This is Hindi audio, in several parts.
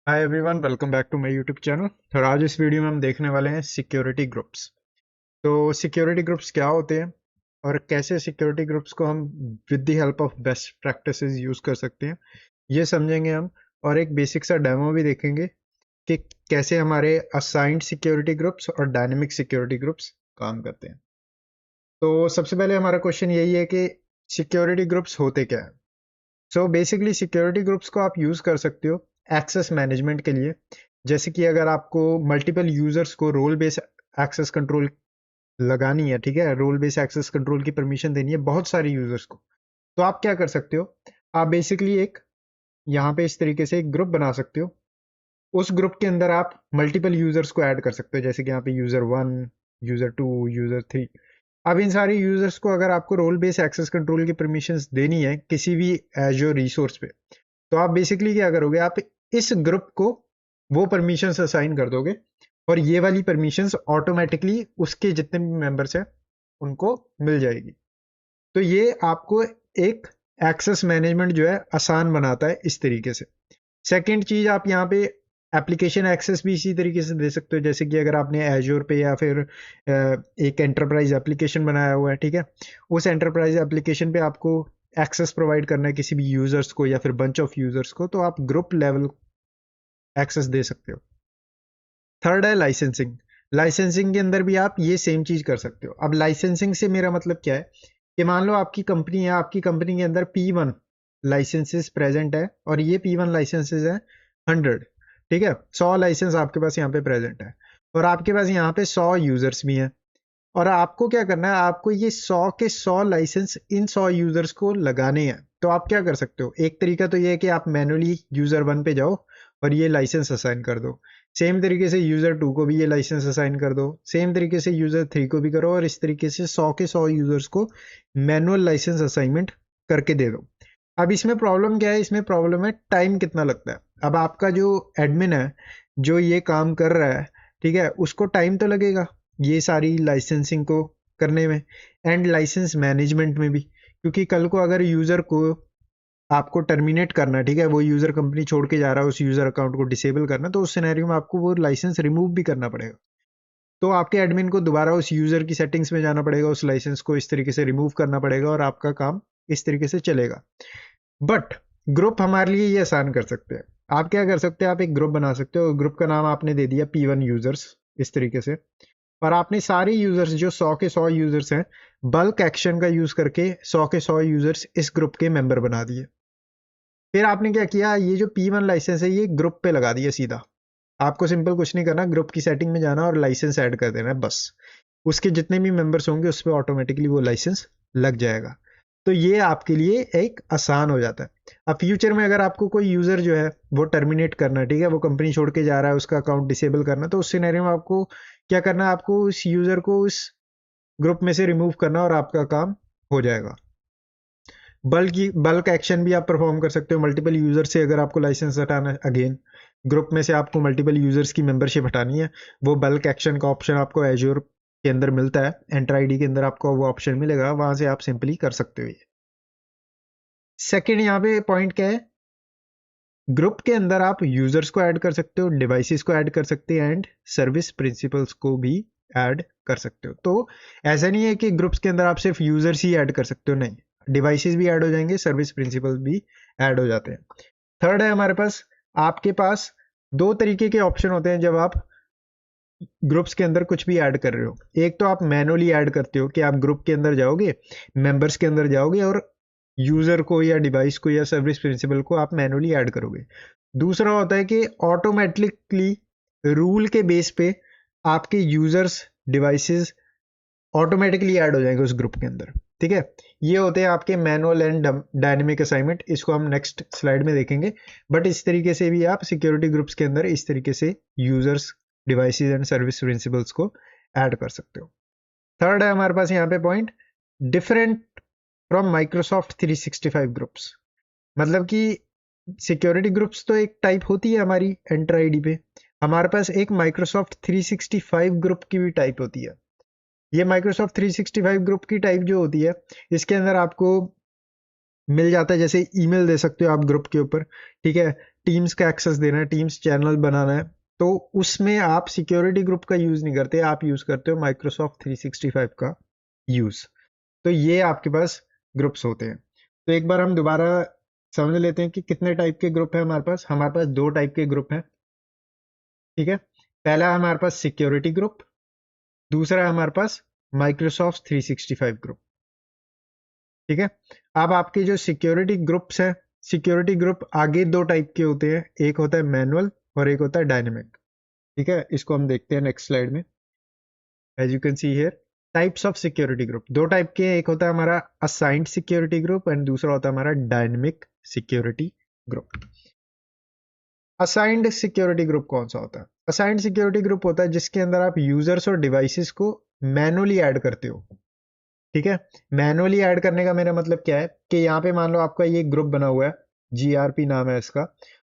Hi everyone, welcome back to my YouTube channel. और आज इस वीडियो में हम देखने वाले हैं सिक्योरिटी ग्रुप्स। तो सिक्योरिटी ग्रुप्स क्या होते हैं और कैसे सिक्योरिटी ग्रुप्स को हम with the help of best practices use कर सकते हैं, ये समझेंगे हम। और एक बेसिक सा डेमो भी देखेंगे कि कैसे हमारे असाइंड सिक्योरिटी ग्रुप्स और डायनेमिक सिक्योरिटी ग्रुप्स काम करते हैं। तो सबसे पहले हमारा क्वेश्चन यही है कि सिक्योरिटी ग्रुप्स होते क्या हैं। सो बेसिकली सिक्योरिटी ग्रुप्स को आप यूज कर सकते हो एक्सेस मैनेजमेंट के लिए। जैसे कि अगर आपको मल्टीपल यूजर्स को रोल बेस एक्सेस कंट्रोल लगानी है, ठीक है, रोल बेस एक्सेस कंट्रोल की परमिशन देनी है बहुत सारे यूजर्स को, तो आप क्या कर सकते हो। आप बेसिकली एक यहाँ पे इस तरीके से एक ग्रुप बना सकते हो। उस ग्रुप के अंदर आप मल्टीपल यूजर्स को ऐड कर सकते हो, जैसे कि यहाँ पे यूजर 1, यूजर 2, यूजर 3। अब इन सारे यूजर्स को अगर आपको रोल बेस एक्सेस कंट्रोल की परमिशंस देनी है किसी भी एजोर रिसोर्स पे, तो आप बेसिकली क्या करोगे, आप इस ग्रुप को वो परमिशंस असाइन कर दोगे और ये वाली परमिशंस ऑटोमेटिकली उसके जितने भी मेंबर्स हैं उनको मिल जाएगी। तो ये आपको एक एक्सेस मैनेजमेंट जो है आसान बनाता है इस तरीके से। सेकंड चीज, आप यहाँ पे एप्लीकेशन एक्सेस भी इसी तरीके से दे सकते हो। जैसे कि अगर आपने एजोर पे या फिर एक एंटरप्राइज एप्लीकेशन बनाया हुआ है, ठीक है, उस एंटरप्राइज एप्लीकेशन पे आपको एक्सेस प्रोवाइड करना है किसी भी यूजर्स को या फिर बंच ऑफ यूजर्स को, तो आप ग्रुप लेवल एक्सेस दे सकते हो। थर्ड है लाइसेंसिंग। लाइसेंसिंग के अंदर भी आप ये सेम चीज कर सकते हो। अब लाइसेंसिंग से मेरा मतलब क्या है कि मान लो आपकी कंपनी है, आपकी कंपनी के अंदर P1 लाइसेंसेस प्रेजेंट है और ये P1 लाइसेंसेस है 100, ठीक है, 100 लाइसेंस आपके पास यहाँ पे प्रेजेंट है और आपके पास यहाँ पे 100 यूजर्स भी हैं। और आपको क्या करना है, आपको ये 100 के 100 लाइसेंस इन 100 यूजर्स को लगाने हैं। तो आप क्या कर सकते हो, एक तरीका तो ये है कि आप मैनुअली यूजर 1 पे जाओ और ये लाइसेंस असाइन कर दो। सेम तरीके से यूजर 2 को भी ये लाइसेंस असाइन कर दो। सेम तरीके से यूजर 3 को भी करो और इस तरीके से 100 के 100 यूजर्स को मैनुअल लाइसेंस असाइनमेंट करके दे दो। अब इसमें प्रॉब्लम क्या है, इसमें प्रॉब्लम है टाइम कितना लगता है। अब आपका जो एडमिन है जो ये काम कर रहा है, ठीक है, उसको टाइम तो लगेगा ये सारी लाइसेंसिंग को करने में एंड लाइसेंस मैनेजमेंट में भी, क्योंकि कल को अगर यूजर को आपको टर्मिनेट करना है, ठीक है, वो यूजर कंपनी छोड़ के जा रहा है, उस यूजर अकाउंट को डिसेबल करना, तो उस सिनेरियो में आपको वो लाइसेंस रिमूव भी करना पड़ेगा। तो आपके एडमिन को दोबारा उस यूजर की सेटिंग्स में जाना पड़ेगा, उस लाइसेंस को इस तरीके से रिमूव करना पड़ेगा और आपका काम इस तरीके से चलेगा। बट ग्रुप हमारे लिए ये आसान कर सकते हैं। आप क्या कर सकते हैं, आप एक ग्रुप बना सकते हो। ग्रुप का नाम आपने दे दिया P1 यूजर्स इस तरीके से, और आपने सारे यूजर्स जो 100 के 100 यूजर्स हैं बल्क एक्शन का यूज करके 100 के 100 यूजर्स इस ग्रुप के मेंबर बना दिए। फिर आपने क्या किया, ये जो P1 लाइसेंस है ये ग्रुप पे लगा दिया सीधा। आपको सिंपल कुछ नहीं करना, ग्रुप की सेटिंग में जाना और लाइसेंस ऐड कर देना है बस। उसके जितने भी मेंबर्स होंगे उस पर ऑटोमेटिकली वो लाइसेंस लग जाएगा। तो ये आपके लिए एक आसान हो जाता है। अब फ्यूचर में अगर आपको कोई यूजर जो है वो टर्मिनेट करना है, ठीक है, वो कंपनी छोड़ के जा रहा है, उसका अकाउंट डिसेबल करना, तो उस सिनेरियो में आपको क्या करना है, आपको उस यूजर को उस ग्रुप में से रिमूव करना और आपका काम हो जाएगा। बल्क एक्शन भी आप परफॉर्म कर सकते हो मल्टीपल यूजर से। अगर आपको लाइसेंस हटाना है, अगेन ग्रुप में से आपको मल्टीपल यूजर्स की मेंबरशिप हटानी है, वो बल्क एक्शन का ऑप्शन आपको एज्योर के अंदर मिलता है, एंटर आईडी के अंदर आपको वो ऑप्शन मिलेगा, वहां से आप सिंपली कर सकते हो ये। सेकेंड यहाँ पे पॉइंट क्या है, ग्रुप के अंदर आप यूजर्स को ऐड कर सकते हो, डिवाइसेस को ऐड कर सकते हैं एंड सर्विस प्रिंसिपल्स को भी ऐड कर सकते हो। तो ऐसा नहीं है कि ग्रुप्स के अंदर आप सिर्फ यूजर्स ही ऐड कर सकते हो, नहीं, डिवाइसेस भी ऐड हो जाएंगे, सर्विस प्रिंसिपल भी ऐड हो जाते हैं। थर्ड है हमारे पास, आपके पास दो तरीके के ऑप्शन होते हैं जब आप ग्रुप्स के अंदर कुछ भी ऐड कर रहे हो। एक तो आप मैनुअली ऐड करते हो कि आप ग्रुप के अंदर जाओगे, मेंबर्स के अंदर जाओगे और यूजर को या डिवाइस को या सर्विस प्रिंसिपल को आप मैनुअली ऐड करोगे। दूसरा होता है कि ऑटोमेटिकली रूल के बेस पे आपके यूजर्स डिवाइसेस ऑटोमेटिकली ऐड हो जाएंगे उस ग्रुप के अंदर, ठीक है। ये होते हैं आपके मैनुअल एंड डायनेमिक असाइनमेंट, इसको हम नेक्स्ट स्लाइड में देखेंगे। बट इस तरीके से भी आप सिक्योरिटी ग्रुप्स के अंदर इस तरीके से users devices and service principles को ऐड कर सकते हो। थर्ड है हमारे पास यहाँ पे point, different from Microsoft 365 groups. मतलब कि सिक्योरिटी ग्रुप्स तो एक टाइप होती है हमारी एंटर आईडी पे, हमारे पास एक माइक्रोसॉफ्ट 365 ग्रुप की भी टाइप होती है। ये माइक्रोसॉफ्ट 365 ग्रुप की टाइप जो होती है, इसके अंदर आपको मिल जाता है, जैसे ईमेल दे सकते हो आप ग्रुप के ऊपर, ठीक है, टीम्स का एक्सेस देना है, टीम्स चैनल बनाना है, तो उसमें आप सिक्योरिटी ग्रुप का यूज नहीं करते, आप यूज करते हो माइक्रोसॉफ्ट 365 का यूज। तो ये आपके पास ग्रुप्स होते हैं। तो एक बार हम दोबारा समझ लेते हैं कि कितने टाइप के ग्रुप है हमारे पास दो टाइप के ग्रुप हैं, ठीक है। पहला है हमारे पास सिक्योरिटी ग्रुप, दूसरा है हमारे पास माइक्रोसॉफ्ट 365 ग्रुप, ठीक है। अब आपके जो सिक्योरिटी ग्रुप्स हैं, सिक्योरिटी ग्रुप आगे दो टाइप के होते हैं, एक होता है मैनुअल और एक होता है डायनेमिक, ठीक है। इसको हम देखते हैं नेक्स्ट स्लाइड में। As you can see here, types of security group दो टाइप के हैं, एक होता है हमारा असाइंड सिक्योरिटी ग्रुप एंड दूसरा होता है हमारा dynamic security group. Assigned security group कौन सा होता है? असाइंड सिक्योरिटी ग्रुप होता है जिसके अंदर आप यूजर्स और डिवाइसेस को मैनुअली ऐड करते हो, ठीक है। मैनुअली ऐड करने का मेरा मतलब क्या है कि यहाँ पे मान लो आपका ये ग्रुप बना हुआ है, GRP नाम है इसका,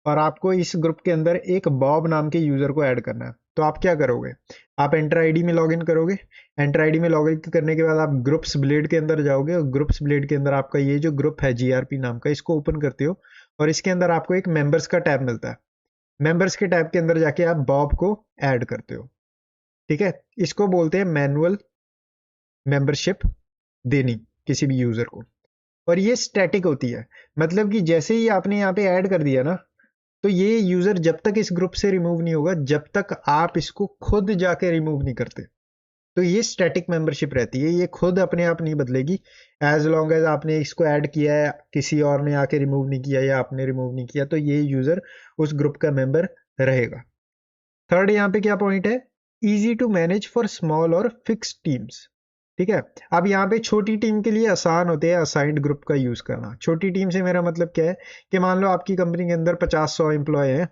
और आपको इस ग्रुप के अंदर एक बॉब नाम के यूजर को ऐड करना है। तो आप क्या करोगे, आप एंटर आईडी में लॉगिन करोगे, एंटर आईडी में लॉगिन करने के बाद आप ग्रुप्स ब्लेड के अंदर जाओगे और ग्रुप्स ब्लेड के अंदर आपका ये जो ग्रुप है GRP नाम का, इसको ओपन करते हो और इसके अंदर आपको एक मेंबर्स का टैब मिलता है। मेंबर्स के टैब के अंदर जाके आप बॉब को ऐड करते हो, ठीक है। इसको बोलते हैं मैनुअल मेंबरशिप देनी किसी भी यूजर को, और ये स्टैटिक होती है, मतलब कि जैसे ही आपने यहाँ पे ऐड कर दिया ना, तो ये यूजर जब तक इस ग्रुप से रिमूव नहीं होगा जब तक आप इसको खुद जाके रिमूव नहीं करते। तो ये स्टैटिक मेंबरशिप रहती है, ये खुद अपने आप नहीं बदलेगी, एज लॉन्ग एज आपने इसको ऐड किया है, किसी और ने आके रिमूव नहीं किया या आपने रिमूव नहीं किया, तो ये यूजर उस ग्रुप का मेंबर रहेगा। थर्ड यहाँ पे क्या पॉइंट है, easy to manage for small और फिक्स टीम्स, ठीक है। अब यहाँ पे छोटी टीम के लिए आसान होते हैं असाइंड ग्रुप का यूज करना। छोटी टीम से मेरा मतलब क्या है कि मान लो आपकी कंपनी के अंदर 50-100 एम्प्लॉय हैं,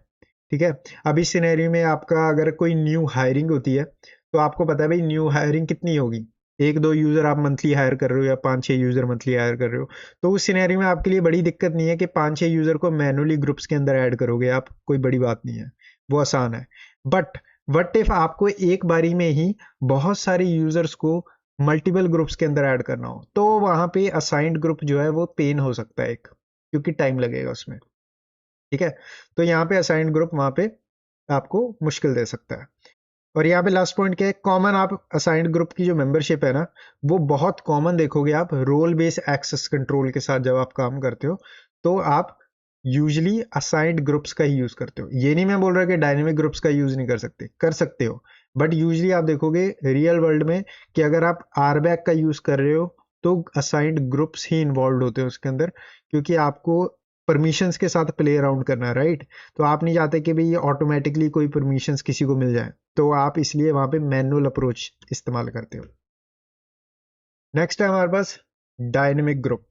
ठीक है। अब इस सिनेरियो में आपका अगर कोई न्यू हायरिंग होती है, तो आपको पता है भाई न्यू हायरिंग कितनी होगी, एक दो यूजर आप मंथली हायर कर रहे हो या 5-6 यूजर मंथली हायर कर रहे हो, तो उस सिनेरियो में आपके लिए बड़ी दिक्कत नहीं है कि 5-6 यूजर को मैनुअली ग्रुप्स के अंदर ऐड करोगे आप, कोई बड़ी बात नहीं है, वो आसान है। बट वट इफ आपको एक बारी में ही बहुत सारे यूजर्स को मल्टीपल ग्रुप्स के अंदर ऐड करना हो, तो वहां पे असाइंड ग्रुप जो है वो पेन हो सकता है एक, क्योंकि टाइम लगेगा उसमें, ठीक है। तो यहाँ पे असाइंड ग्रुप वहां पे आपको मुश्किल दे सकता है। और यहाँ पे लास्ट पॉइंट क्या है, कॉमन आप असाइंड ग्रुप की जो मेंबरशिप है ना, वो बहुत कॉमन देखोगे आप रोल बेस्ड एक्सेस कंट्रोल के साथ जब आप काम करते हो, तो आप यूजली असाइंड ग्रुप्स का ही यूज करते हो। ये नहीं मैं बोल रहा कि डायनेमिक ग्रुप्स का यूज नहीं कर सकते हो, बट यूजली आप देखोगे रियल वर्ल्ड में कि अगर आप आरबैक का यूज कर रहे हो तो असाइंड ग्रुप्स ही इन्वॉल्व होते हैं उसके अंदर, क्योंकि आपको परमिशंस के साथ प्ले अराउंड करना है, राइट। तो आप नहीं चाहते कि भाई ये ऑटोमेटिकली कोई परमिशंस किसी को मिल जाए, तो आप इसलिए वहां पे मैनुअल अप्रोच इस्तेमाल करते हो। नेक्स्ट है हमारे पास डायनेमिक ग्रुप,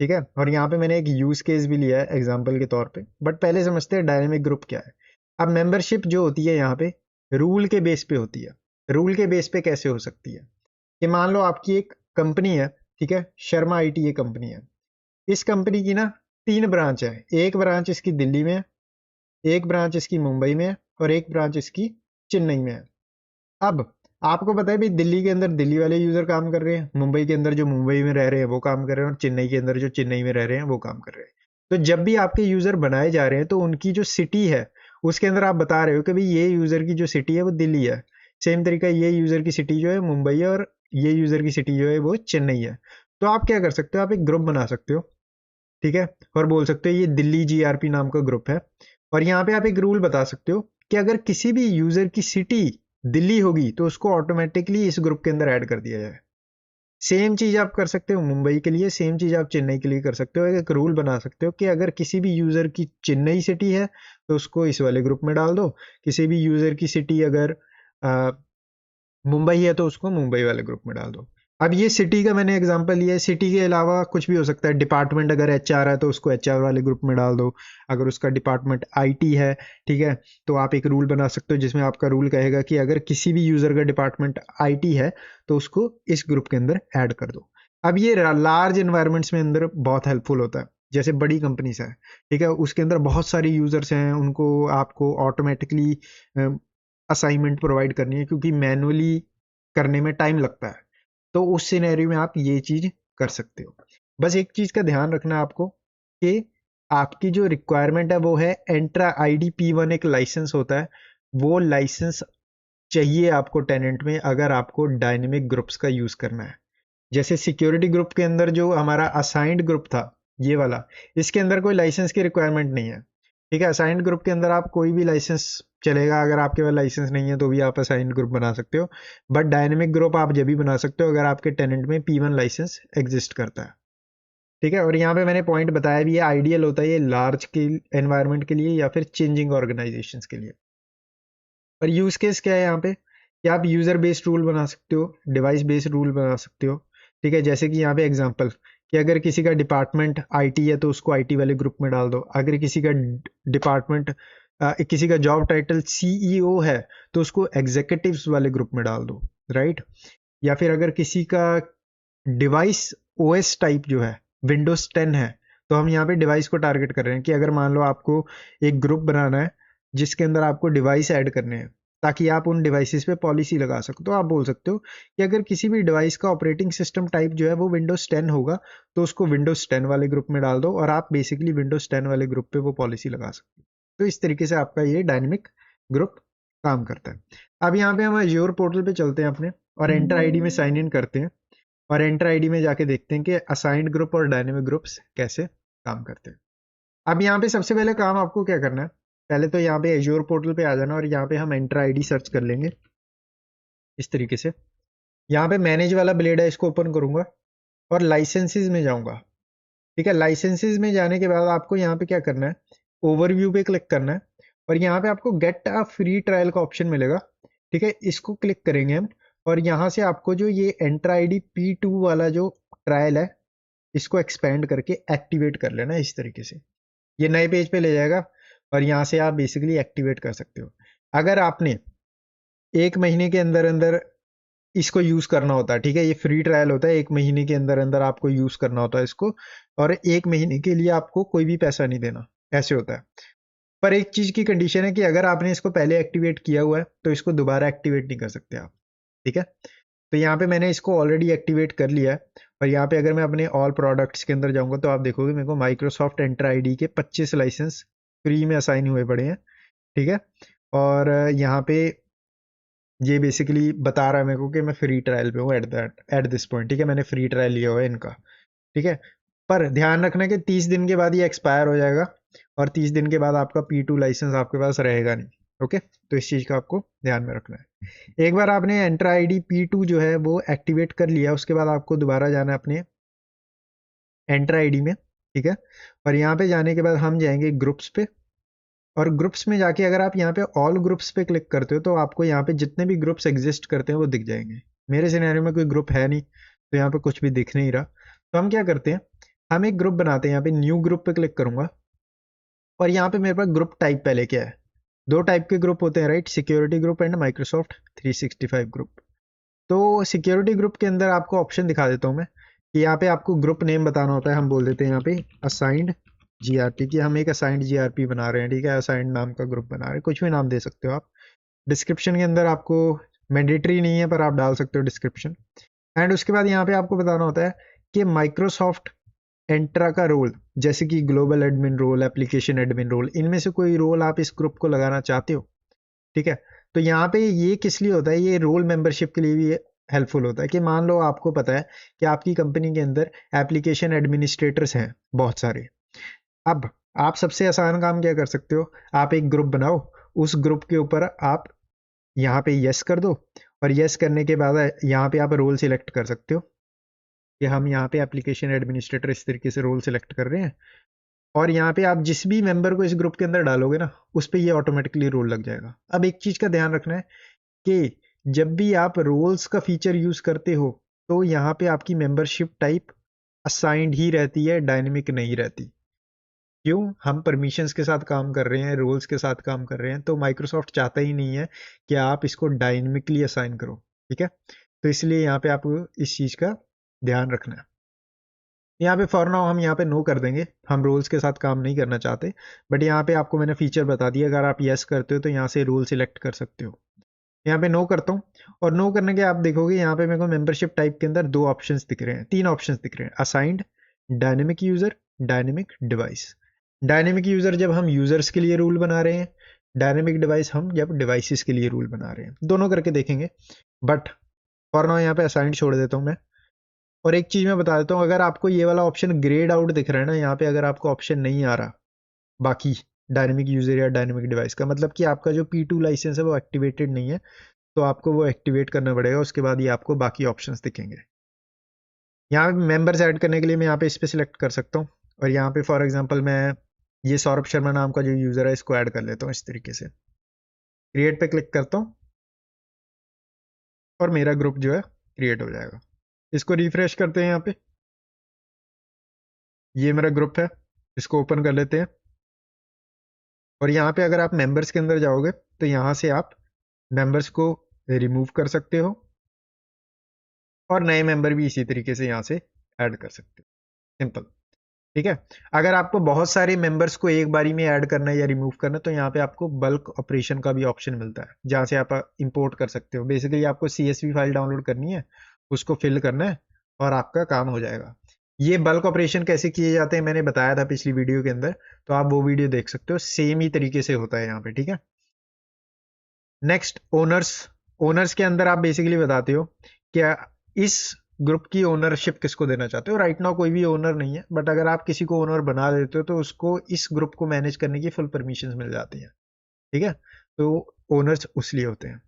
ठीक है। और यहाँ पे मैंने एक यूज केस भी लिया है एग्जांपल के तौर पे, बट पहले समझते हैं डायनेमिक ग्रुप क्या है। अब मेंबरशिप जो होती है यहाँ पे रूल के बेस पे होती है। रूल के बेस पे कैसे हो सकती है कि मान लो आपकी एक कंपनी है, ठीक है, शर्मा आईटी ये कंपनी है। इस कंपनी की ना 3 ब्रांच है, एक ब्रांच इसकी दिल्ली में है, एक ब्रांच इसकी मुंबई में है और एक ब्रांच इसकी चेन्नई में है। अब आपको पता है भाई दिल्ली के अंदर दिल्ली वाले यूजर काम कर रहे हैं, मुंबई के अंदर जो मुंबई में रह रहे हैं वो काम कर रहे हैं और चेन्नई के अंदर जो चेन्नई में रह रहे हैं वो काम कर रहे हैं। तो जब भी आपके यूजर बनाए जा रहे हैं तो उनकी जो सिटी है उसके अंदर आप बता रहे हो कि भाई ये यूजर की जो सिटी है वो दिल्ली है, सेम तरीका ये यूजर की सिटी जो है मुंबई है और ये यूजर की सिटी जो है वो चेन्नई है। तो आप क्या कर सकते हो, आप एक ग्रुप बना सकते हो, ठीक है, और बोल सकते हो ये दिल्ली GRP नाम का ग्रुप है। और यहाँ पे आप एक रूल बता सकते हो कि अगर किसी भी यूजर की सिटी दिल्ली होगी तो उसको ऑटोमेटिकली इस ग्रुप के अंदर ऐड कर दिया जाए। सेम चीज आप कर सकते हो मुंबई के लिए, सेम चीज आप चेन्नई के लिए कर सकते हो। एक रूल बना सकते हो कि अगर किसी भी यूजर की चेन्नई सिटी है तो उसको इस वाले ग्रुप में डाल दो, किसी भी यूजर की सिटी अगर मुंबई है तो उसको मुंबई वाले ग्रुप में डाल दो। अब ये सिटी का मैंने एग्जांपल लिया है, सिटी के अलावा कुछ भी हो सकता है। डिपार्टमेंट अगर HR है तो उसको HR वाले ग्रुप में डाल दो, अगर उसका डिपार्टमेंट IT है, ठीक है, तो आप एक रूल बना सकते हो जिसमें आपका रूल कहेगा कि अगर किसी भी यूजर का डिपार्टमेंट IT है तो उसको इस ग्रुप के अंदर ऐड कर दो। अब ये लार्ज इन्वायरमेंट्स में अंदर बहुत हेल्पफुल होता है, जैसे बड़ी कंपनीज है, ठीक है, उसके अंदर बहुत सारे यूजर्स हैं, उनको आपको ऑटोमेटिकली असाइनमेंट प्रोवाइड करनी है क्योंकि मैनुअली करने में टाइम लगता है। तो उस सिनेरियो में आप ये चीज कर सकते हो। बस एक चीज का ध्यान रखना है आपको कि आपकी जो रिक्वायरमेंट है वो है एंट्रा आईडी P1 एक लाइसेंस होता है, वो लाइसेंस चाहिए आपको टेनेंट में अगर आपको डायनेमिक ग्रुप्स का यूज करना है। जैसे सिक्योरिटी ग्रुप के अंदर जो हमारा असाइंड ग्रुप था, ये वाला, इसके अंदर कोई लाइसेंस की रिक्वायरमेंट नहीं है। ठीक है, असाइंड ग्रुप के अंदर आप कोई भी लाइसेंस चलेगा, अगर आपके पास लाइसेंस नहीं है तो भी आप असाइंड ग्रुप बना सकते हो। बट डायनेमिक ग्रुप आप जब भी बना सकते हो अगर आपके टेनेंट में P1 लाइसेंस एग्जिस्ट करता है। ठीक है, और यहाँ पे मैंने पॉइंट बताया भी, ये आइडियल होता है ये लार्ज स्केल एनवायरनमेंट के लिए या फिर चेंजिंग ऑर्गेनाइजेशंस के लिए। और यूज केस क्या है यहाँ पे कि आप यूजर बेस्ड रूल बना सकते हो, डिवाइस बेस्ड रूल बना सकते हो। ठीक है, जैसे कि यहाँ पे एग्जांपल कि अगर किसी का डिपार्टमेंट आईटी है तो उसको आईटी वाले ग्रुप में डाल दो। अगर किसी का डिपार्टमेंट किसी का जॉब टाइटल सीईओ है तो उसको एग्जीक्यूटिव्स वाले ग्रुप में डाल दो, राइट। या फिर अगर किसी का डिवाइस ओएस टाइप जो है विंडोज 10 है तो हम यहाँ पे डिवाइस को टारगेट कर रहे हैं कि अगर मान लो आपको एक ग्रुप बनाना है जिसके अंदर आपको डिवाइस ऐड करने हैं ताकि आप उन डिवाइसेस पे पॉलिसी लगा सकते हो, तो आप बोल सकते हो कि अगर किसी भी डिवाइस का ऑपरेटिंग सिस्टम टाइप जो है वो विंडोज 10 होगा तो उसको विंडोज 10 वाले ग्रुप में डाल दो और आप बेसिकली विंडोज 10 वाले ग्रुप पे वो पॉलिसी लगा सकते हो। तो इस तरीके से आपका ये डायनेमिक ग्रुप काम करता है। अब यहाँ पे हम एज्योर पोर्टल पे चलते हैं अपने और एंटर आईडी में साइन इन करते हैं और एंटर आईडी में जाके देखते हैं कि असाइंड ग्रुप और डायनेमिक ग्रुप्स कैसे काम करते हैं। अब यहाँ पे सबसे पहले काम आपको क्या करना है, पहले तो यहाँ पे एज्योर पोर्टल पे आ जाना और यहाँ पे हम एंटर आईडी सर्च कर लेंगे इस तरीके से। यहाँ पे मैनेज वाला ब्लेड है, इसको ओपन करूंगा और लाइसेंसेज में जाऊंगा। ठीक है, लाइसेंसेज में जाने के बाद आपको यहाँ पे क्या करना है, ओवरव्यू पे क्लिक करना है और यहाँ पे आपको गेट अ फ्री ट्रायल का ऑप्शन मिलेगा। ठीक है, इसको क्लिक करेंगे हम और यहाँ से आपको जो ये एंटर आईडी P2 वाला जो ट्रायल है इसको एक्सपेंड करके एक्टिवेट कर लेना है इस तरीके से। ये नए पेज पे ले जाएगा और यहाँ से आप बेसिकली एक्टिवेट कर सकते हो। अगर आपने एक महीने के अंदर अंदर इसको यूज करना होता है, ठीक है, ये फ्री ट्रायल होता है, एक महीने के अंदर अंदर आपको यूज करना होता है इसको और एक महीने के लिए आपको कोई भी पैसा नहीं देना, ऐसे होता है। पर एक चीज की कंडीशन है कि अगर आपने इसको पहले एक्टिवेट किया हुआ है तो इसको दोबारा एक्टिवेट नहीं कर सकते आप। ठीक है, तो यहाँ पे मैंने इसको ऑलरेडी एक्टिवेट कर लिया है और यहाँ पे अगर मैं अपने ऑल प्रोडक्ट्स के अंदर जाऊंगा तो आप देखोगे मेरे को माइक्रोसॉफ्ट एंटर आईडी के 25 लाइसेंस फ्री में असाइन हुए पड़े हैं। ठीक है, और यहाँ पे ये बेसिकली बता रहा है मेरे को कि मैं फ्री ट्रायल पे हूँ एट दिस पॉइंट। ठीक है, मैंने फ्री ट्रायल लिया हुआ है इनका। ठीक है, पर ध्यान रखना कि 30 दिन के बाद ये एक्सपायर हो जाएगा और 30 दिन के बाद आपका P2 लाइसेंस आपके पास रहेगा नहीं। ओके, तो इस चीज का आपको ध्यान में रखना है। एक बार आपने एंटर आईडी P2 जो है वो एक्टिवेट कर लिया, उसके बाद आपको दोबारा जाना है अपने एंटर आईडी में। ठीक है, और यहाँ पे जाने के बाद हम जाएंगे ग्रुप्स पे और ग्रुप्स में जाके अगर आप यहाँ पे ऑल ग्रुप्स पे क्लिक करते हो तो आपको यहाँ पे जितने भी ग्रुप्स एग्जिस्ट करते हैं वो दिख जाएंगे। मेरे सिनेरियो में कोई ग्रुप है नहीं तो यहाँ पे कुछ भी दिख नहीं रहा, तो हम क्या करते हैं, हम एक ग्रुप बनाते हैं। यहाँ पे न्यू ग्रुप पे क्लिक करूंगा और यहाँ पे मेरे पास ग्रुप टाइप पहले क्या है, दो टाइप के ग्रुप होते हैं, right, security group and Microsoft 365 group. तो सिक्योरिटी ग्रुप के अंदर आपको ऑप्शन दिखा देता हूँ मैं कि यहाँ पे आपको ग्रुप नेम बताना होता है। हम बोल देते हैं यहाँ पे असाइंड जीआरपी की, हम एक असाइंड जीआरपी बना रहे हैं। ठीक है, असाइंड नाम का ग्रुप बना रहे हैं, कुछ भी नाम दे सकते हो आप। डिस्क्रिप्शन के अंदर आपको मैंडेटरी नहीं है पर आप डाल सकते हो डिस्क्रिप्शन। एंड उसके बाद यहाँ पे आपको बताना होता है कि माइक्रोसॉफ्ट एंट्रा का रोल, जैसे कि global admin role, application admin role, इनमें से कोई रोल आप इस ग्रुप को लगाना चाहते हो। ठीक है, तो यहाँ पे ये किस लिए होता है, ये रोल मेंबरशिप के लिए भी हेल्पफुल होता है कि मान लो आपको पता है कि आपकी कंपनी के अंदर एप्लीकेशन एडमिनिस्ट्रेटर्स हैं बहुत सारे। अब आप सबसे आसान काम क्या कर सकते हो, आप एक ग्रुप बनाओ, उस ग्रुप के ऊपर आप यहाँ पे यस कर दो और यस करने के बाद यहाँ पे आप रोल सिलेक्ट कर सकते हो कि हम यहाँ पे एप्लीकेशन एडमिनिस्ट्रेटर इस तरीके से रोल सिलेक्ट कर रहे हैं और यहाँ पे आप जिस भी मेंबर को इस ग्रुप के अंदर डालोगे ना उस पे ये ऑटोमेटिकली रोल लग जाएगा। अब एक चीज का ध्यान रखना है कि जब भी आप रोल्स का फीचर यूज करते हो तो यहाँ पे आपकी मेंबरशिप टाइप असाइंड ही रहती है, डायनेमिक नहीं रहती। क्यों, हम परमिशंस के साथ काम कर रहे हैं, रोल्स के साथ काम कर रहे हैं, तो माइक्रोसॉफ्ट चाहता ही नहीं है कि आप इसको डायनेमिकली असाइन करो। ठीक है, तो इसलिए यहाँ पे आपको इस चीज का ध्यान रखना है। यहाँ पे फॉर नाउ हम यहाँ पे नो कर देंगे, हम रोल्स के साथ काम नहीं करना चाहते। बट यहाँ पे आपको मैंने फीचर बता दिया, अगर आप यस करते हो तो यहाँ से रोल सिलेक्ट कर सकते हो। यहाँ पे नो करता हूँ और नो करने के आप देखोगे यहाँ पे मेरे को मेंबरशिप टाइप के अंदर दो ऑप्शंस दिख रहे हैं, तीन ऑप्शंस दिख रहे हैं, assigned, dynamic user, dynamic device. Dynamic user जब हम यूजर्स के लिए रूल बना रहे हैं, डायनेमिक डिवाइस हम जब डिवाइसेस के लिए रूल बना रहे हैं, दोनों करके देखेंगे। बट फॉर नाउ यहाँ पे असाइंड छोड़ देता हूँ मैं। और एक चीज मैं बता देता हूँ, अगर आपको ये वाला ऑप्शन ग्रेड आउट दिख रहा है ना यहाँ पे, अगर आपको ऑप्शन नहीं आ रहा बाकी डायनेमिक यूजर या डायनेमिक डिवाइस का, मतलब कि आपका जो P2 लाइसेंस है वो एक्टिवेटेड नहीं है, तो आपको वो एक्टिवेट करना पड़ेगा। उसके बाद ही आपको बाकी ऑप्शंस दिखेंगे। यहाँ पे मेंबर्स ऐड करने के लिए मैं यहाँ पे इस पे सिलेक्ट कर सकता हूँ, और यहाँ पे फॉर एग्जांपल मैं ये सौरभ शर्मा नाम का जो यूजर है इसको ऐड कर लेता हूँ इस तरीके से। क्रिएट पे क्लिक करता हूँ और मेरा ग्रुप जो है क्रिएट हो जाएगा। इसको रिफ्रेश करते हैं। यहाँ पे ये मेरा ग्रुप है, इसको ओपन कर लेते हैं। और यहाँ पे अगर आप मेंबर्स के अंदर जाओगे तो यहाँ से आप मेंबर्स को रिमूव कर सकते हो, और नए मेंबर भी इसी तरीके से यहाँ से ऐड कर सकते हो। सिंपल, ठीक है। अगर आपको बहुत सारे मेंबर्स को एक बारी में ऐड करना है या रिमूव करना है, तो यहाँ पे आपको बल्क ऑपरेशन का भी ऑप्शन मिलता है, जहाँ से आप इंपोर्ट कर सकते हो। बेसिकली आपको CSV फाइल डाउनलोड करनी है, उसको फिल करना है, और आपका काम हो जाएगा। ये बल्क ऑपरेशन कैसे किए जाते हैं मैंने बताया था पिछली वीडियो के अंदर, तो आप वो वीडियो देख सकते हो। सेम ही तरीके से होता है यहाँ पे, ठीक है। Next, owners. ओनर्स के अंदर आप बेसिकली बताते हो क्या इस ग्रुप की ओनरशिप किसको देना चाहते हो। राइट नाउ कोई भी ओनर नहीं है, बट अगर आप किसी को ओनर बना देते हो तो उसको इस ग्रुप को मैनेज करने की फुल परमिशंस मिल जाती हैं, ठीक है। तो ओनर्स उसलिए होते हैं।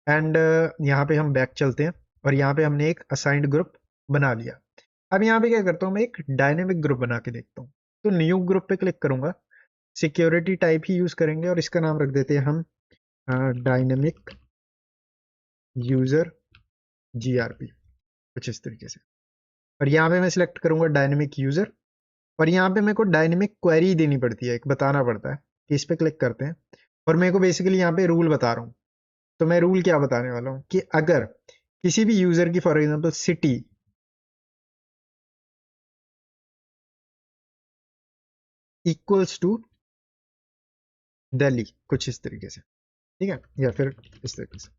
एंड यहाँ पे हम बैक चलते हैं, और यहाँ पे हमने एक असाइंड ग्रुप बना लिया। अब यहाँ पे क्या करता हूँ, मैं एक डायनेमिक ग्रुप बना के देखता हूँ। तो न्यू ग्रुप पे क्लिक करूंगा, सिक्योरिटी टाइप ही यूज करेंगे, और इसका नाम रख देते हैं हम डायनेमिक यूजर GRP, कुछ इस तरीके से। और यहाँ पे मैं सिलेक्ट करूंगा डायनेमिक यूजर, और यहाँ पे मेरे को डायनेमिक क्वेरी देनी पड़ती है, एक बताना पड़ता है कि इस पे क्लिक करते हैं। और मेरे को बेसिकली यहाँ पे रूल बता रहा हूँ। तो मैं रूल क्या बताने वाला हूँ कि अगर किसी भी यूजर की for example city equals to Delhi, कुछ इस तरीके से, ठीक है, या फिर इस तरीके से,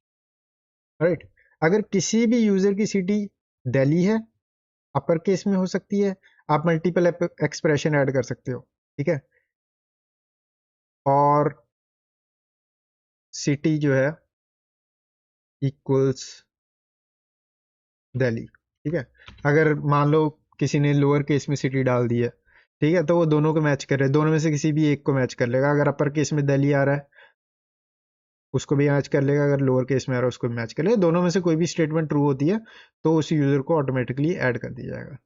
राइट। अगर किसी भी यूजर की सिटी दिल्ली है, अपर केस में हो सकती है, आप मल्टीपल एक्सप्रेशन ऐड कर सकते हो, ठीक है। और सिटी जो है इक्वल्स दिल्ली, ठीक है। अगर मान लो किसी ने लोअर केस में सिटी डाल दी है, ठीक है, तो वो दोनों को मैच कर रहे हैं, दोनों में से किसी भी एक को मैच कर लेगा। अगर अपर केस में दिल्ली आ रहा है उसको भी मैच कर लेगा, अगर लोअर केस में आ रहा है उसको भी मैच कर लेगा। दोनों में से कोई भी स्टेटमेंट ट्रू होती है तो उस यूजर को ऑटोमेटिकली ऐड कर दिया जाएगा।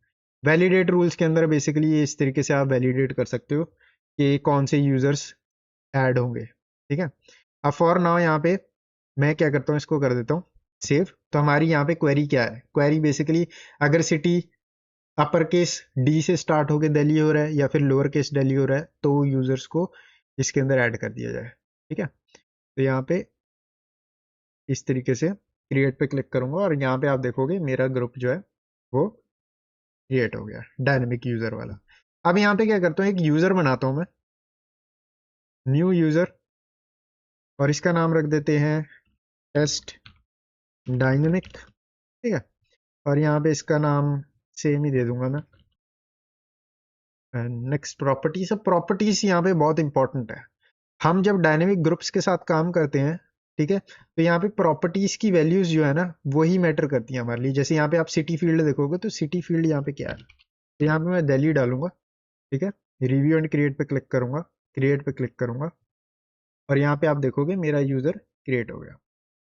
वैलिडेट रूल्स के अंदर बेसिकली इस तरीके से आप वैलिडेट कर सकते हो कि कौन से यूजर्स ऐड होंगे, ठीक है। अब फॉर नाउ यहाँ पे मैं क्या करता हूँ, इसको कर देता हूँ सेव। तो हमारी यहाँ पे क्वेरी क्या है, क्वेरी बेसिकली अगर सिटी अपर केस डी से स्टार्ट होके दिल्ली हो रहा है या फिर लोअर केस दिल्ली हो रहा है, तो यूजर्स को इसके अंदर ऐड कर दिया जाए, ठीक है। तो यहाँ पे इस तरीके से क्रिएट पे क्लिक करूंगा, और यहाँ पे आप देखोगे मेरा ग्रुप जो है वो क्रिएट हो गया, डायनेमिक यूजर वाला। अब यहाँ पे क्या करता हूँ, एक यूजर बनाता हूँ मैं, न्यू यूजर, और इसका नाम रख देते हैं टेस्ट डायनेमिक, ठीक है। और यहाँ पे इसका नाम सेम ही दे दूंगा मैं। Next, properties. सब प्रॉपर्टीज यहाँ पे बहुत इंपॉर्टेंट है। हम जब डायनेमिक ग्रुप्स के साथ काम करते हैं, ठीक है, तो यहाँ पे प्रॉपर्टीज की वैल्यूज जो है ना वही मैटर करती है हमारे लिए। जैसे यहाँ पे आप सिटी फील्ड देखोगे, तो सिटी फील्ड यहाँ पे क्या है, तो यहाँ पे मैं दिल्ली डालूंगा, ठीक है। रिव्यू एंड क्रिएट पे क्लिक करूंगा, क्रिएट पे क्लिक करूंगा, और यहाँ पे आप देखोगे मेरा यूजर क्रिएट हो गया।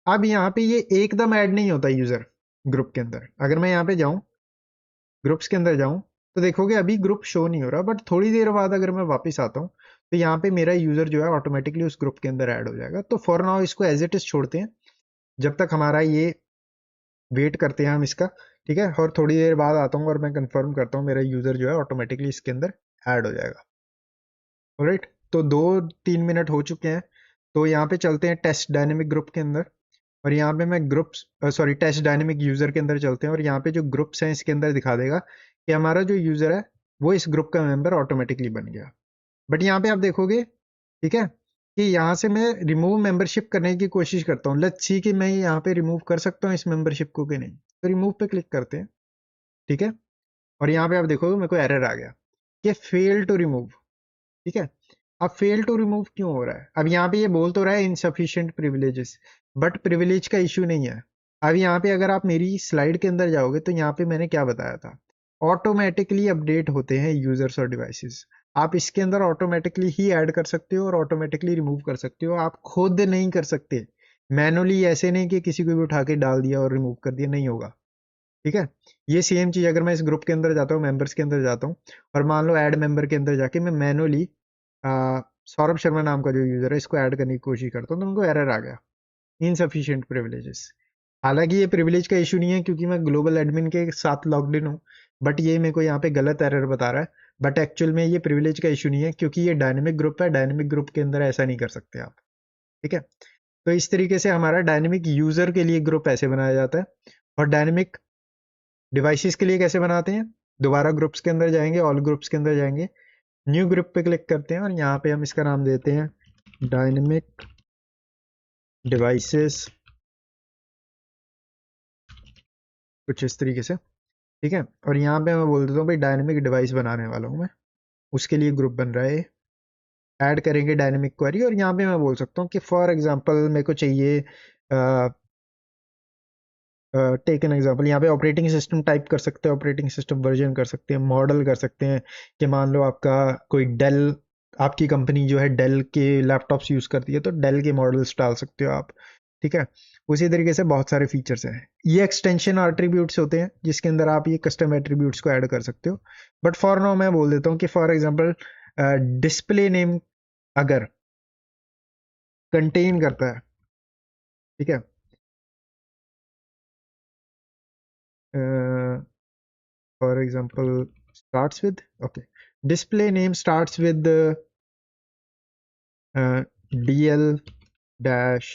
अब यहाँ पे ये एकदम ऐड नहीं होता यूजर ग्रुप के अंदर। अगर मैं यहाँ पे जाऊं, ग्रुप्स के अंदर जाऊं, तो देखोगे अभी ग्रुप शो नहीं हो रहा, बट थोड़ी देर बाद अगर मैं वापस आता हूँ तो यहाँ पे मेरा यूजर जो है ऑटोमेटिकली उस ग्रुप के अंदर ऐड हो जाएगा। तो फॉर नाउ इसको एज इट इज छोड़ते हैं, जब तक हमारा ये वेट करते हैं हम इसका, ठीक है। और थोड़ी देर बाद आता हूँ और मैं कंफर्म करता हूँ मेरा यूजर जो है ऑटोमेटिकली इसके अंदर ऐड हो जाएगा। ऑलराइट, तो 2-3 मिनट हो चुके हैं। तो यहाँ पे चलते हैं टेस्ट डायनेमिक ग्रुप के अंदर, और यहाँ पे मैं groups sorry test dynamic user के अंदर चलते हैं, और यहाँ पे जो ग्रुप्स हैं इसके अंदर दिखा देगा कि हमारा जो यूजर है वो इस ग्रुप का मेंबर ऑटोमेटिकली बन गया। बट यहाँ पे आप देखोगे, ठीक है, कि यहाँ से मैं रिमूव मेंबरशिप करने की कोशिश करता हूँ। लेट्स सी कि मैं यहाँ पे रिमूव कर सकता हूँ इस मेंबरशिप को कि नहीं। तो रिमूव पे क्लिक करते हैं, ठीक है। और यहाँ पे आप देखोगे मेरे को एरर आ गया कि फेल टू रिमूव। ठीक है, अब फेल टू रिमूव क्यों हो रहा है? अब यहाँ पे ये बोल तो रहा है इनसफिशिएंट प्रिविलेजेस, बट प्रिविलेज का इश्यू नहीं है। अब यहाँ पे अगर आप मेरी स्लाइड के अंदर जाओगे तो यहाँ पे मैंने क्या बताया था, ऑटोमेटिकली अपडेट होते हैं यूजर्स और डिवाइसेस। आप इसके अंदर ऑटोमेटिकली ही ऐड कर सकते हो और ऑटोमेटिकली रिमूव कर सकते हो, आप खुद नहीं कर सकते मैनुअली। ऐसे नहीं कि किसी को भी उठा के डाल दिया और रिमूव कर दिया, नहीं होगा। ठीक है, ये सेम चीज अगर मैं इस ग्रुप के अंदर जाता हूँ, मेंबर्स के अंदर जाता हूँ, और मान लो ऐड मेंबर के अंदर जाके मैं मैनुअली सौरभ शर्मा नाम का जो यूजर है इसको ऐड करने की कोशिश करता हूँ, तो उनको एरर आ गया, इनसफिशिएंट प्रिविलेजेस। हालांकि ये प्रिविलेज का इशू नहीं है क्योंकि मैं ग्लोबल एडमिन के साथ लॉग्ड इन हूँ, बट ये मेरे को यहाँ पे गलत एरर बता रहा है। बट एक्चुअल में ये प्रिविलेज का इशू नहीं है क्योंकि ये डायनेमिक ग्रुप है, डायनेमिक ग्रुप के अंदर ऐसा नहीं कर सकते आप। ठीक है, तो इस तरीके से हमारा डायनेमिक यूजर के लिए ग्रुप ऐसे बनाया जाता है। और डायनेमिक डिवाइसेस के लिए कैसे बनाते हैं, दोबारा ग्रुप्स के अंदर जाएंगे, ऑल ग्रुप्स के अंदर जाएंगे, न्यू ग्रुप पे क्लिक करते हैं और यहाँ पे हम इसका नाम देते हैं डायनेमिक डिवाइसेस, कुछ इस तरीके से। ठीक है, और यहाँ पे मैं बोल देता हूँ भाई डायनेमिक डिवाइस बनाने वाला हूँ मैं, उसके लिए ग्रुप बन रहा है। ऐड करेंगे डायनेमिक क्वेरी और यहाँ पे मैं बोल सकता हूँ कि फॉर एग्जांपल मेरे को चाहिए, टेक एन एग्जांपल, यहाँ पे ऑपरेटिंग सिस्टम टाइप कर सकते हैं, ऑपरेटिंग सिस्टम वर्जन कर सकते हैं, मॉडल कर सकते हैं कि मान लो आपका कोई डेल, आपकी कंपनी जो है डेल के लैपटॉप्स यूज करती है तो डेल के मॉडल्स डाल सकते हो आप। ठीक है, उसी तरीके से बहुत सारे फीचर्स हैं। ये एक्सटेंशन एट्रीब्यूट्स होते हैं जिसके अंदर आप ये कस्टम एट्रीब्यूट्स को ऐड कर सकते हो। बट फॉर नाउ मैं बोल देता हूँ कि फॉर एग्जांपल डिस्प्ले नेम अगर कंटेन करता है, ठीक है, for example starts with, okay, display name starts with dl dash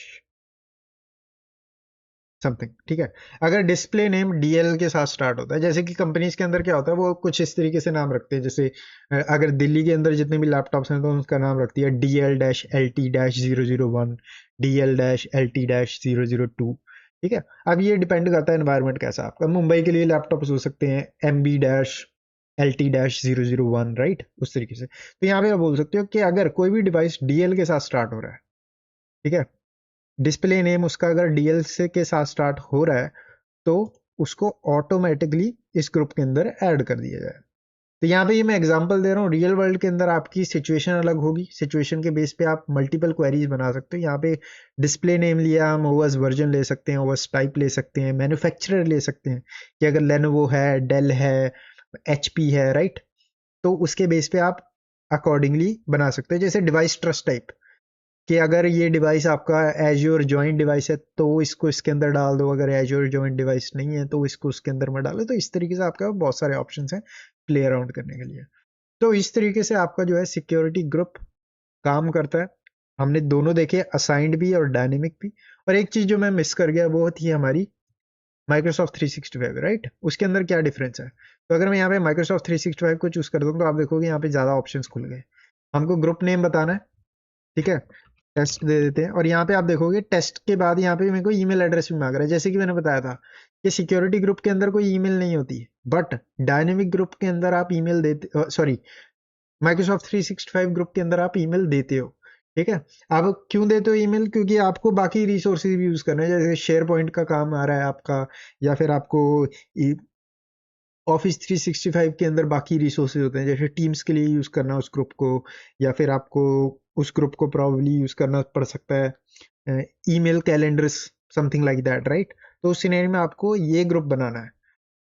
something. ठीक है, अगर डिस्प्ले नेम डीएल के साथ स्टार्ट होता है, जैसे कि कंपनीज के अंदर क्या होता है वो कुछ इस तरीके से नाम रखते हैं, जैसे अगर दिल्ली के अंदर जितने भी लैपटॉप्स हैं तो उनका नाम रखती है DL dash L T dash 001, DL dash L T dash 002। ठीक है, अब ये डिपेंड करता है एनवायरनमेंट कैसा है आपका। मुंबई के लिए लैपटॉप्स हो सकते हैं M B dash L T dash 001, right, उस तरीके से। तो यहाँ पे आप बोल सकते हो कि अगर कोई भी डिवाइस डीएल के साथ स्टार्ट हो रहा है, ठीक है, डिस्प्ले नेम उसका अगर डीएल से के साथ स्टार्ट हो रहा है तो उसको ऑटोमेटिकली इस ग्रुप के अंदर ऐड कर दिया जाए। तो यहाँ पे ये मैं एग्जांपल दे रहा हूँ, रियल वर्ल्ड के अंदर आपकी सिचुएशन अलग होगी, सिचुएशन के बेस पे आप मल्टीपल क्वेरीज बना सकते हो। यहाँ पे डिस्प्ले नेम लिया, हम ओएस वर्जन ले सकते हैं, ओएस टाइप ले सकते हैं, मैन्युफैक्चरर ले सकते हैं कि अगर लेनोवो है, डेल है, एचपी है, राइट, तो उसके बेस पे आप अकॉर्डिंगली बना सकते हैं। जैसे डिवाइस ट्रस्ट टाइप कि अगर ये डिवाइस आपका एज्योर जॉइंट डिवाइस है तो इसको इसके अंदर डाल दो, अगर एज्योर जॉइंट डिवाइस नहीं है तो इसको उसके अंदर मत डालो। तो इस तरीके से आपका बहुत सारे ऑप्शन हैं प्ले अराउंड करने के लिए। तो इस तरीके से आपका जो है सिक्योरिटी ग्रुप काम करता है। हमने दोनों देखे, असाइंड भी और डायनेमिक भी। और एक चीज जो मैं मिस कर गया वो थी हमारी माइक्रोसॉफ्ट 365, राइट, उसके अंदर क्या डिफरेंस है। तो अगर मैं यहाँ पे माइक्रोसॉफ्ट 365 को चूज कर दूँ तो आप देखोगे यहाँ पे ज्यादा ऑप्शंस खुल गए। हमको ग्रुप नेम बताना है, ठीक है, टेस्ट दे देते हैं और यहाँ पे आप देखोगे टेस्ट के बाद यहाँ पे मेरे को ईमेल एड्रेस भी मांग रहा है। जैसे कि मैंने बताया था कि सिक्योरिटी ग्रुप के अंदर कोई ईमेल नहीं होती, बट डायनेमिक ग्रुप के अंदर आप ईमेल देते, सॉरी, माइक्रोसॉफ्ट 365 ग्रुप के अंदर आप ईमेल देते हो। ठीक है, अब क्यों देते हो ईमेल, क्योंकि आपको बाकी रिसोर्सेज भी यूज करना है, जैसे शेयर पॉइंट का काम आ रहा है आपका, या फिर आपको ऑफिस 365 के अंदर बाकी रिसोर्सेज होते हैं, जैसे टीम्स के लिए यूज करना उस ग्रुप को, या फिर आपको उस ग्रुप को प्रॉब्ली यूज करना पड़ सकता है, email calendars, something like that, right. तो उस सिनेरियो में आपको ये ग्रुप बनाना है।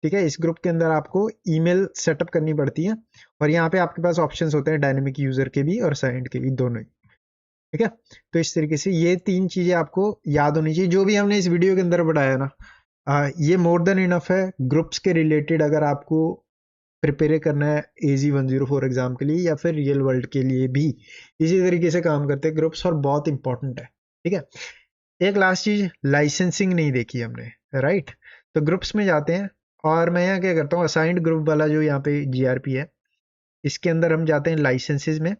ठीक है, इस ग्रुप के अंदर आपको ईमेल सेटअप करनी पड़ती है और यहाँ पे आपके पास ऑप्शंस होते हैं डायनेमिक यूजर के भी और साइंड के भी, दोनों ही। ठीक है, तो इस तरीके से ये तीन चीजें आपको याद होनी चाहिए जो भी हमने इस वीडियो के अंदर बढ़ाया ना। ये मोर देन इनफ है ग्रुप्स के रिलेटेड, अगर आपको प्रिपेयर करना है AZ-104 एग्जाम के लिए या फिर रियल वर्ल्ड के लिए भी इसी तरीके से काम करते हैं ग्रुप्स, और बहुत इंपॉर्टेंट है। ठीक है, एक लास्ट चीज, लाइसेंसिंग नहीं देखी हमने, राइट। तो ग्रुप्स में जाते हैं और मैं यहाँ क्या करता हूँ, असाइंड ग्रुप वाला जो यहाँ पे GRP है इसके अंदर हम जाते हैं लाइसेंसेज में,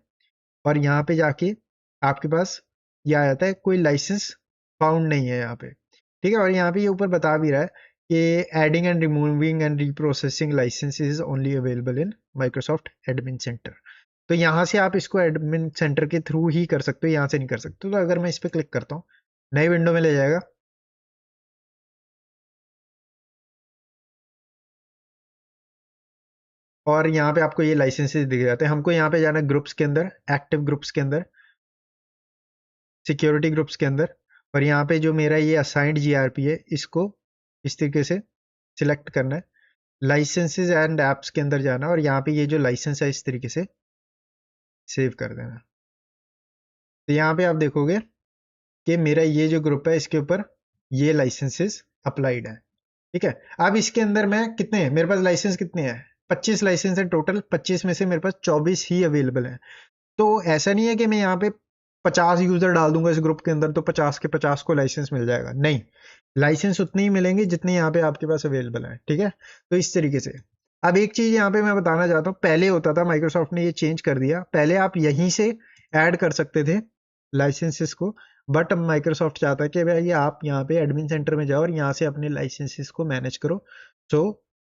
और यहाँ पे जाके आपके पास ये आ जाता है कोई लाइसेंस फाउंड नहीं है यहाँ पे। ठीक है, और यहाँ पे ये ऊपर बता भी रहा है कि adding and removing and reprocessing licence is only available in Microsoft admin centre. तो यहाँ से आप इसको एडमिन सेंटर के थ्रू ही कर सकते हो, यहाँ से नहीं कर सकते। तो अगर मैं इस पर क्लिक करता हूँ, नई विंडो में ले जाएगा। और यहाँ पे आपको ये लाइसेंसेस दिख जाते हैं। हमको यहाँ पे जाना है ग्रुप्स के अंदर, एक्टिव ग्रुप्स के अंदर, सिक्योरिटी ग्रुप्स के अंदर। और यहाँ पे जो मेरा ये असाइंड जीआरपी है, इसको इस तरीके से सिलेक्ट करना है। लाइसेंसेस एंड एप्स के अंदर जाना है और यहाँ पे ये जो लाइसेंस है इस तरीके से सेव कर देना। तो यहाँ पे आप देखोगे कि मेरा ये जो ग्रुप है इसके ऊपर ये लाइसेंसेस अप्लाइड है। ठीक है, अब इसके अंदर मैं कितने हैं, मेरे पास लाइसेंस कितने हैं, 25 लाइसेंस है टोटल। 25 में से मेरे पास 24 ही अवेलेबल है। तो ऐसा नहीं है कि मैं यहाँ पे 50 यूजर डाल दूंगा इस ग्रुप के अंदर तो 50 के 50 को लाइसेंस मिल जाएगा, नहीं। लाइसेंस उतने ही मिलेंगे जितने यहाँ पे आपके पास अवेलेबल है। ठीक है, तो इस तरीके से। अब एक चीज यहाँ पे मैं बताना चाहता हूँ, पहले होता था, माइक्रोसॉफ्ट ने ये चेंज कर दिया। पहले आप यहीं से ऐड कर सकते थे लाइसेंसेस को, बट अब माइक्रोसॉफ्ट चाहता है कि भाई आप यहाँ पे एडमिन सेंटर में जाओ और यहाँ से अपने लाइसेंसेस को मैनेज करो। सो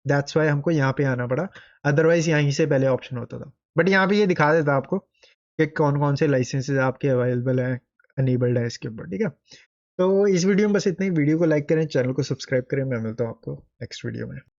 दैट्स वाई हमको यहाँ पे आना पड़ा, अदरवाइज यहीं से पहले ऑप्शन होता था। बट यहाँ पे ये दिखा देता आपको कि कौन कौन से लाइसेंसेस आपके अवेलेबल हैं, अनेबल्ड है इसके ऊपर। ठीक है, तो इस वीडियो में बस इतना ही। वीडियो को लाइक करें, चैनल को सब्सक्राइब करें। मैं मिलता हूँ आपको नेक्स्ट वीडियो में।